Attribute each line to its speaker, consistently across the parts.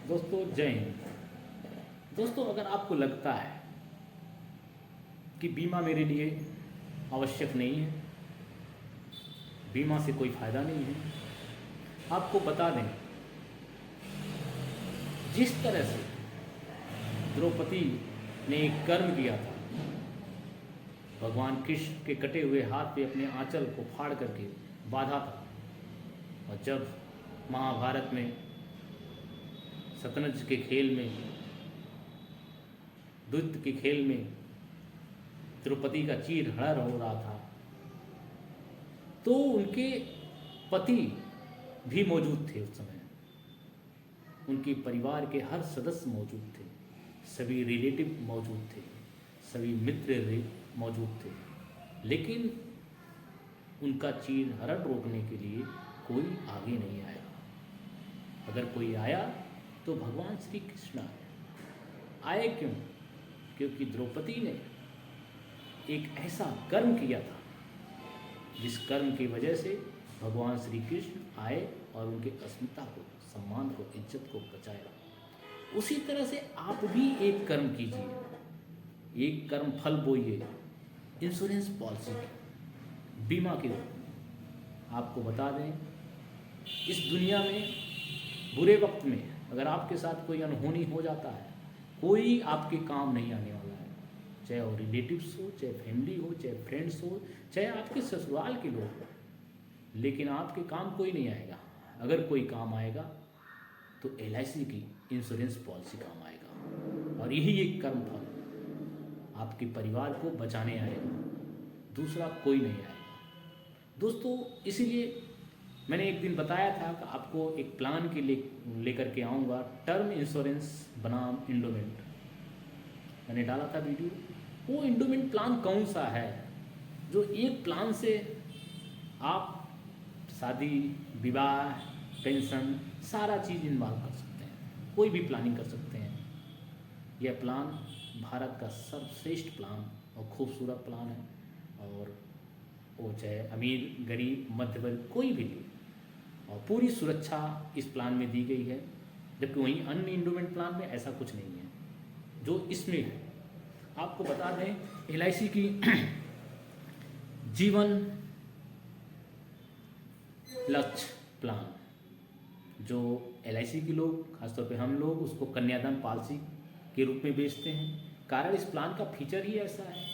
Speaker 1: दोस्तों जय हिंद। दोस्तों अगर आपको लगता है कि बीमा मेरे लिए आवश्यक नहीं है, बीमा से कोई फ़ायदा नहीं है, आपको बता दें जिस तरह से द्रौपदी ने एक कर्म किया था, भगवान कृष्ण के कटे हुए हाथ पे अपने आंचल को फाड़ करके बांधा था। और जब महाभारत में शतरंज के खेल में, द्वैत के खेल में द्रौपदी का चीर हरण हो रहा था, तो उनके पति भी मौजूद थे। उस समय उनके परिवार के हर सदस्य मौजूद थे, सभी रिलेटिव मौजूद थे, सभी मित्र मौजूद थे, लेकिन उनका चीर हरण रोकने के लिए कोई आगे नहीं आया। अगर कोई आया तो भगवान श्री कृष्ण आए। क्यों? क्योंकि द्रौपदी ने एक ऐसा कर्म किया था जिस कर्म की वजह से भगवान श्री कृष्ण आए और उनके अस्मिता को, सम्मान को, इज्जत को बचाया। उसी तरह से आप भी एक कर्म कीजिए, एक कर्म फल बोइए। इंश्योरेंस पॉलिसी, बीमा के रूप। आपको बता दें, इस दुनिया में बुरे वक्त में अगर आपके साथ कोई अनहोनी हो जाता है, कोई आपके काम नहीं आने वाला है। चाहे वो रिलेटिव्स हो, चाहे फैमिली हो, चाहे फ्रेंड्स हो, चाहे आपके ससुराल के लोग हो, लेकिन आपके काम कोई नहीं आएगा। अगर कोई काम आएगा तो LIC की इंश्योरेंस पॉलिसी काम आएगा। और यही एक कर्म फल आपके परिवार को बचाने आएगा, दूसरा कोई नहीं आएगा। दोस्तों इसीलिए मैंने एक दिन बताया था कि आपको एक प्लान के लेकर के आऊँगा, टर्म इंश्योरेंस बनाम इंडोमेंट। मैंने डाला था वीडियो। वो इंडोमेंट प्लान कौन सा है जो एक प्लान से आप शादी, विवाह, पेंशन, सारा चीज़ इन्वॉल्व कर सकते हैं, कोई भी प्लानिंग कर सकते हैं। यह प्लान भारत का सर्वश्रेष्ठ प्लान और खूबसूरत प्लान है। और वो चाहे अमीर, गरीब, मध्य वर्ग, कोई भी ले, और पूरी सुरक्षा इस प्लान में दी गई है। जबकि वहीं अन्य इंडोमेंट प्लान में ऐसा कुछ नहीं है जो इसमें है। आपको बता दें, LIC की जीवन लक्ष्य प्लान, जो LIC के लोग, खासतौर पे हम लोग उसको कन्यादान पॉलिसी के रूप में बेचते हैं। कारण इस प्लान का फीचर ही ऐसा है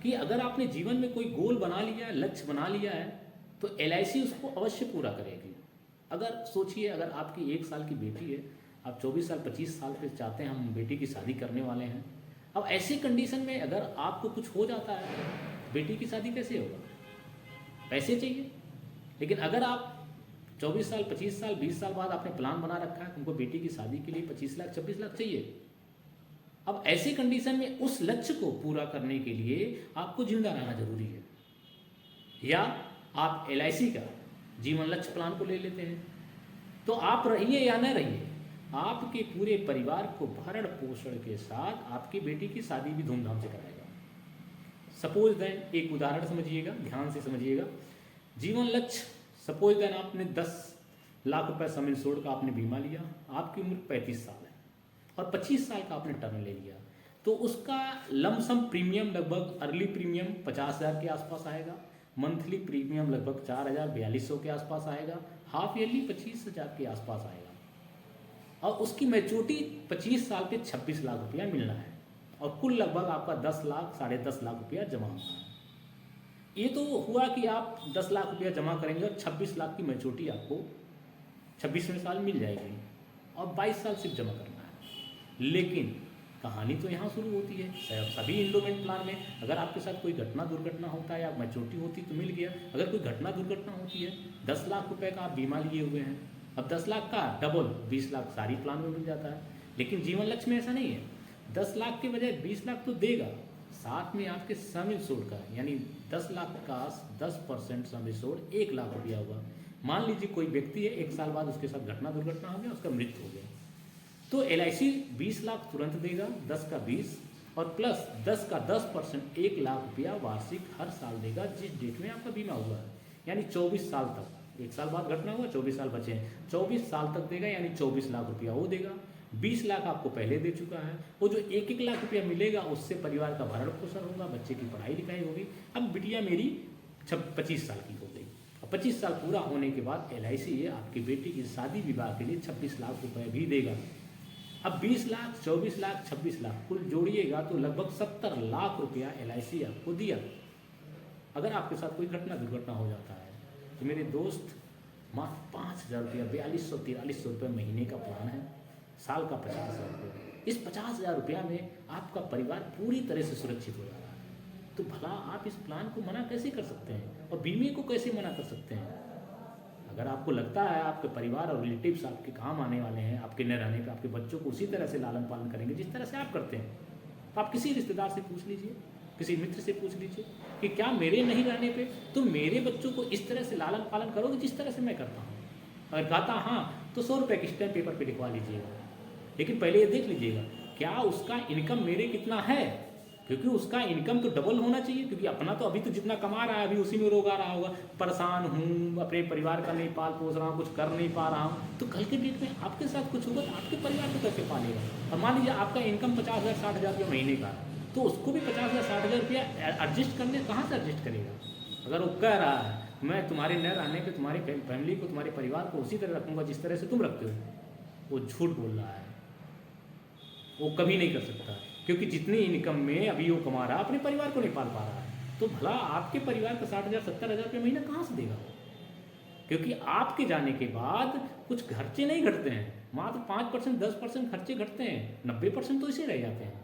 Speaker 1: कि अगर आपने जीवन में कोई गोल बना लिया है, लक्ष्य बना लिया है, तो LIC उसको अवश्य पूरा करेगी। अगर सोचिए, अगर आपकी 1 साल की बेटी है, आप 24 साल 25 साल पे चाहते हैं हम बेटी की शादी करने वाले हैं। अब ऐसी कंडीशन में अगर आपको कुछ हो जाता है, बेटी की शादी कैसे होगा? पैसे चाहिए। लेकिन अगर आप 24 साल 25 साल 20 साल बाद आपने प्लान बना रखा है, तुमको बेटी की शादी के लिए 25 लाख 26 लाख चाहिए। अब ऐसी कंडीशन में उस लक्ष्य को पूरा करने के लिए आपको जिंदा रहना जरूरी है। या आप LIC का जीवन लक्ष्य प्लान को ले लेते हैं, तो आप रहिए या न रहिए, आपके पूरे परिवार को भरण पोषण के साथ आपकी बेटी की शादी भी धूमधाम से कराएगा। सपोज देन, एक उदाहरण समझिएगा, ध्यान से समझिएगा। जीवन लक्ष्य, सपोज देन आपने 10 लाख रुपए सम इंश्योर्ड का आपने बीमा लिया, आपकी उम्र 35 साल है और 25 साल का आपने टर्म ले लिया, तो उसका लमसम प्रीमियम लगभग अर्ली प्रीमियम 50,000 के आसपास आएगा, मंथली प्रीमियम लगभग 4,000-4,200 के आसपास आएगा, हाफ ईयरली 25,000 के आसपास आएगा। और उसकी मैच्योरिटी 25 साल पे 26 लाख रुपया मिलना है, और कुल लगभग आपका 10 लाख 10.5 लाख रुपया जमा होना है। ये तो हुआ कि आप 10 लाख रुपया जमा करेंगे और 26 लाख की मैच्योरिटी आपको 26वें साल मिल जाएगी, और 22 साल सिर्फ जमा करना है। लेकिन कहानी तो यहाँ शुरू होती है। सभी इंडोमेंट प्लान में अगर आपके साथ कोई घटना दुर्घटना होता है या मैच्योरिटी होती तो मिल गया। अगर कोई घटना दुर्घटना होती है, 10 लाख रुपए का आप बीमा लिए हुए हैं, अब 10 लाख का डबल 20 लाख सारी प्लान में मिल जाता है। लेकिन जीवन लक्ष्य में ऐसा नहीं है। 10 लाख के बजाय 20 लाख तो देगा, साथ में आपके सम इंश्योर्ड का, यानी 10 लाख का 10% सम इंश्योर्ड 1 लाख रुपया हुआ। मान लीजिए कोई व्यक्ति है, 1 साल बाद उसके साथ घटना दुर्घटना हो गया, उसका मृत्यु हो गया, तो LIC 20 लाख तुरंत देगा, 10 का 20 और प्लस 10 का 10% 1 लाख रुपया वार्षिक हर साल देगा, जिस डेट में आपका बीमा हुआ है, यानी 24 साल तक 1 साल बाद घटना हुआ, 24 साल बचे हैं, 24 साल तक देगा, यानी 24 लाख रुपया वो देगा। 20 लाख आपको पहले दे चुका है। वो जो 1-1 लाख रुपया मिलेगा उससे परिवार का भरण पोषण होगा, बच्चे की पढ़ाई लिखाई होगी। अब बिटिया मेरी 25 साल की हो गई। अब 25 साल पूरा होने के बाद LIC आपकी बेटी की शादी विवाह के लिए 26 लाख रुपये भी देगा। अब 20 लाख, 24 लाख, 26 लाख कुल जोड़िएगा तो लगभग 70 लाख रुपया LIC आपको दिया। अगर आपके साथ कोई घटना दुर्घटना हो जाता है तो मेरे दोस्त मात्र 5,000 रुपया, 4200-4300 रुपये महीने का प्लान है, साल का 50,000 रुपये। इस 50,000 रुपया में आपका परिवार पूरी तरह से सुरक्षित हो जा रहा है। तो भला आप इस प्लान को मना कैसे कर सकते हैं और बीमे को कैसे मना कर सकते हैं? अगर आपको लगता है आपके परिवार और रिलेटिव्स आपके काम आने वाले हैं, आपके न रहने पर आपके बच्चों को उसी तरह से लालन पालन करेंगे जिस तरह से आप करते हैं, तो आप किसी रिश्तेदार से पूछ लीजिए, किसी मित्र से पूछ लीजिए कि क्या मेरे नहीं रहने पे तुम मेरे बच्चों को इस तरह से लालन पालन करोगे जिस तरह से मैं करता हूँ। अगर कहता हाँ तो 100 रुपये की स्टैम्प पेपर पे लिखवा लीजिएगा, लेकिन पहले ये देख लीजिएगा क्या उसका इनकम मेरे कितना है, क्योंकि उसका इनकम तो डबल होना चाहिए। क्योंकि अपना तो अभी तो जितना कमा रहा है अभी उसी में रोगा रहा होगा, परेशान हूँ, अपने परिवार का नहीं पाल पोस रहा हूँ, कुछ कर नहीं पा रहा हूँ, तो कल के डेट में आपके साथ कुछ होगा तो आपके परिवार को कैसे पालेगा? और मान लीजिए आपका इनकम 50,000 60,000 रुपये महीने का, तो उसको भी 50,000 60,000 रुपया एडजस्ट करने कहाँ से एडजस्ट करेगा? अगर वो कह रहा है मैं तुम्हारे न रहने पे तुम्हारी फैमिली को, तुम्हारे परिवार को उसी तरह रखूँगा जिस तरह से तुम रखते हो, वो झूठ बोल रहा है। वो कभी नहीं कर सकता, क्योंकि जितनी इनकम में अभी वो कमा रहा है अपने परिवार को नहीं पाल पा रहा है। तो भला आपके परिवार का 60,000 70,000 रुपये महीना कहाँ से देगा? क्योंकि आपके जाने के बाद कुछ खर्चे नहीं घटते हैं, मात्र 5% 10% खर्चे घटते हैं, 90% तो इसे रह जाते हैं।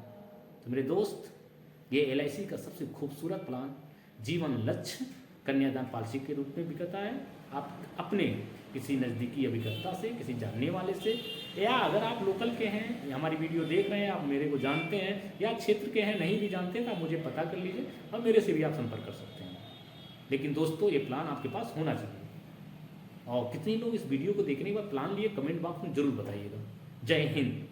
Speaker 1: तो मेरे दोस्त, ये LIC का सबसे खूबसूरत प्लान जीवन लक्ष्य कन्यादान पॉलिसी के रूप में बिकता है। आप अपने किसी नज़दीकी अभिकर्ता से, किसी जानने वाले से, या अगर आप लोकल के हैं, हमारी वीडियो देख रहे हैं, आप मेरे को जानते हैं, या क्षेत्र के हैं नहीं भी जानते तो आप मुझे पता कर लीजिए और मेरे से भी आप संपर्क कर सकते हैं। लेकिन दोस्तों ये प्लान आपके पास होना चाहिए। और कितने लोग इस वीडियो को देखने के बाद प्लान लिए कमेंट बॉक्स में जरूर बताइएगा। जय हिंद।